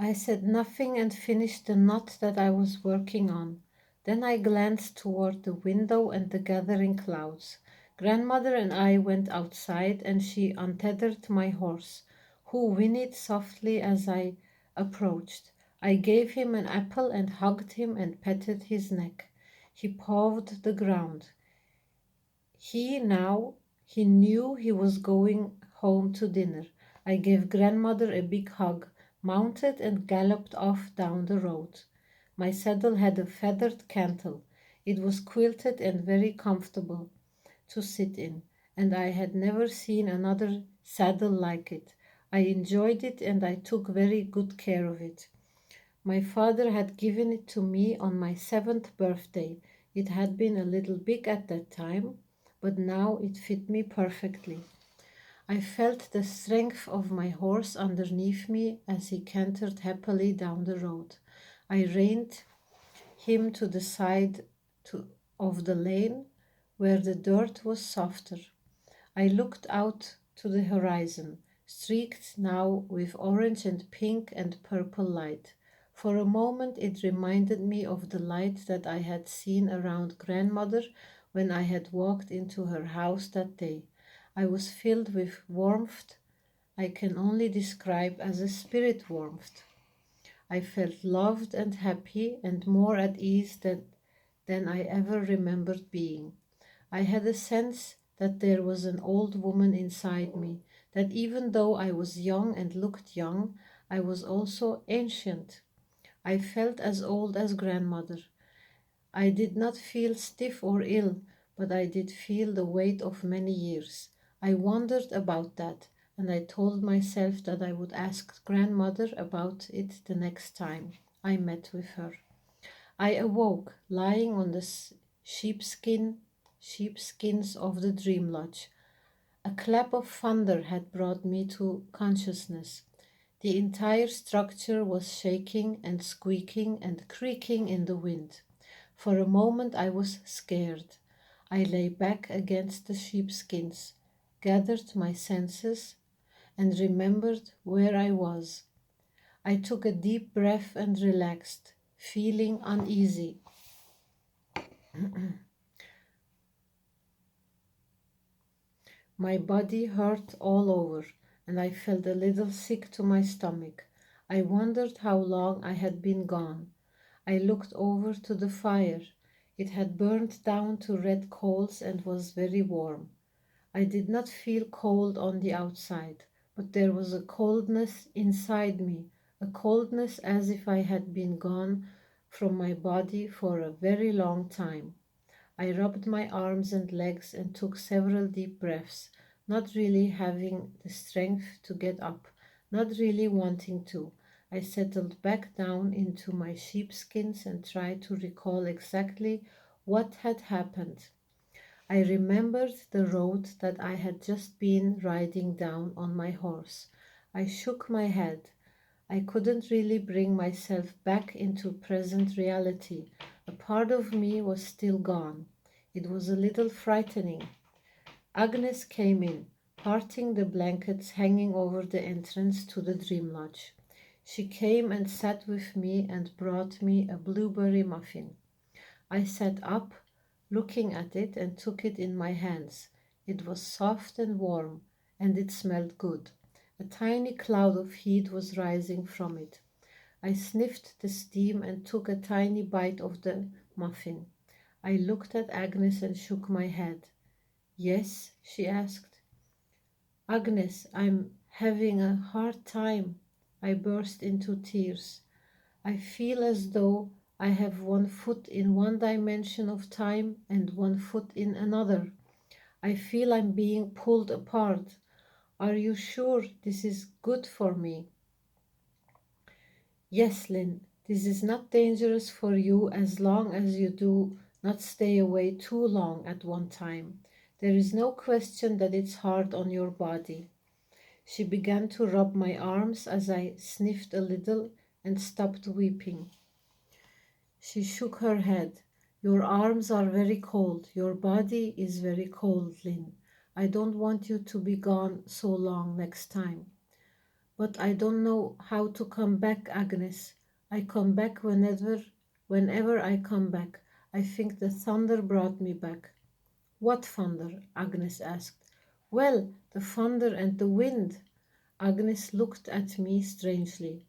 I said nothing and finished the knot that I was working on. Then I glanced toward the window and the gathering clouds. Grandmother and I went outside and she untethered my horse, who whinnied softly as I approached. I gave him an apple and hugged him and patted his neck. He pawed the ground. He now he knew he was going home to dinner. I gave grandmother a big hug, mounted and galloped off down the road. My saddle had a feathered cantle. It was quilted and very comfortable to sit in, and I had never seen another saddle like it. I enjoyed it and I took very good care of it. My father had given it to me on my 7th birthday. It had been a little big at that time, but now it fit me perfectly. I felt the strength of my horse underneath me as he cantered happily down the road. I reined him to the side of the lane where the dirt was softer. I looked out to the horizon, streaked now with orange and pink and purple light. For a moment it reminded me of the light that I had seen around grandmother when I had walked into her house that day. I was filled with warmth I can only describe as a spirit warmth. I felt loved and happy and more at ease than I ever remembered being. I had a sense that there was an old woman inside me, that even though I was young and looked young, I was also ancient. I felt as old as grandmother. I did not feel stiff or ill, but I did feel the weight of many years. I wondered about that, and I told myself that I would ask grandmother about it the next time I met with her. I awoke, lying on the sheepskins of the dream lodge. A clap of thunder had brought me to consciousness. The entire structure was shaking and squeaking and creaking in the wind. For a moment I was scared. I lay back against the sheepskins, gathered my senses, and remembered where I was. I took a deep breath and relaxed, feeling uneasy. My body hurt all over, and I felt a little sick to my stomach. I wondered how long I had been gone. I looked over to the fire. It had burned down to red coals and was very warm. I did not feel cold on the outside, but there was a coldness inside me, a coldness as if I had been gone from my body for a very long time. I rubbed my arms and legs and took several deep breaths, not really having the strength to get up, not really wanting to. I settled back down into my sheepskins and tried to recall exactly what had happened. I remembered the road that I had just been riding down on my horse. I shook my head. I couldn't really bring myself back into present reality. A part of me was still gone. It was a little frightening. Agnes came in, parting the blankets hanging over the entrance to the dream lodge. She came and sat with me and brought me a blueberry muffin. I sat up, looking at it, and took it in my hands. It was soft and warm, and it smelled good. A tiny cloud of heat was rising from it. I sniffed the steam and took a tiny bite of the muffin. I looked at Agnes and shook my head. Yes, she asked. Agnes, I'm having a hard time. I burst into tears. I feel as though I have one foot in one dimension of time and one foot in another. I feel I'm being pulled apart. Are you sure this is good for me? Yes, Lynn, this is not dangerous for you as long as you do not stay away too long at one time. There is no question that it's hard on your body. She began to rub my arms as I sniffed a little and stopped weeping. She shook her head. Your arms are very cold. Your body is very cold, Lynn. I don't want you to be gone so long next time. But I don't know how to come back, Agnes. I come back whenever I come back. I think the thunder brought me back. What thunder? Agnes asked. Well, the thunder and the wind. Agnes looked at me strangely.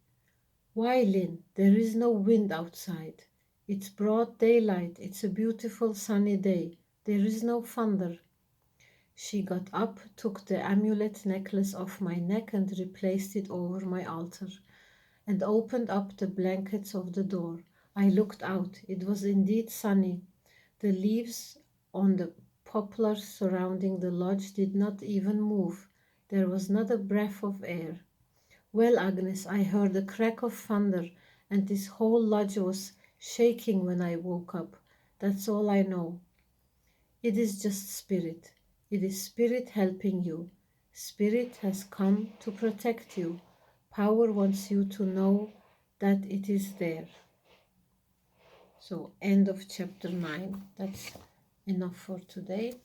Why, Lynn, there is no wind outside. It's broad daylight. It's a beautiful sunny day. There is no thunder. She got up, took the amulet necklace off my neck and replaced it over my altar, and opened up the blankets of the door. I looked out. It was indeed sunny. The leaves on the poplars surrounding the lodge did not even move. There was not a breath of air. Well, Agnes, I heard a crack of thunder, and this whole lodge was shaking when I woke up. That's all I know. It is just spirit. It is spirit helping you. Spirit has come to protect you. Power wants you to know that it is there. So, end of chapter 9. That's enough for today.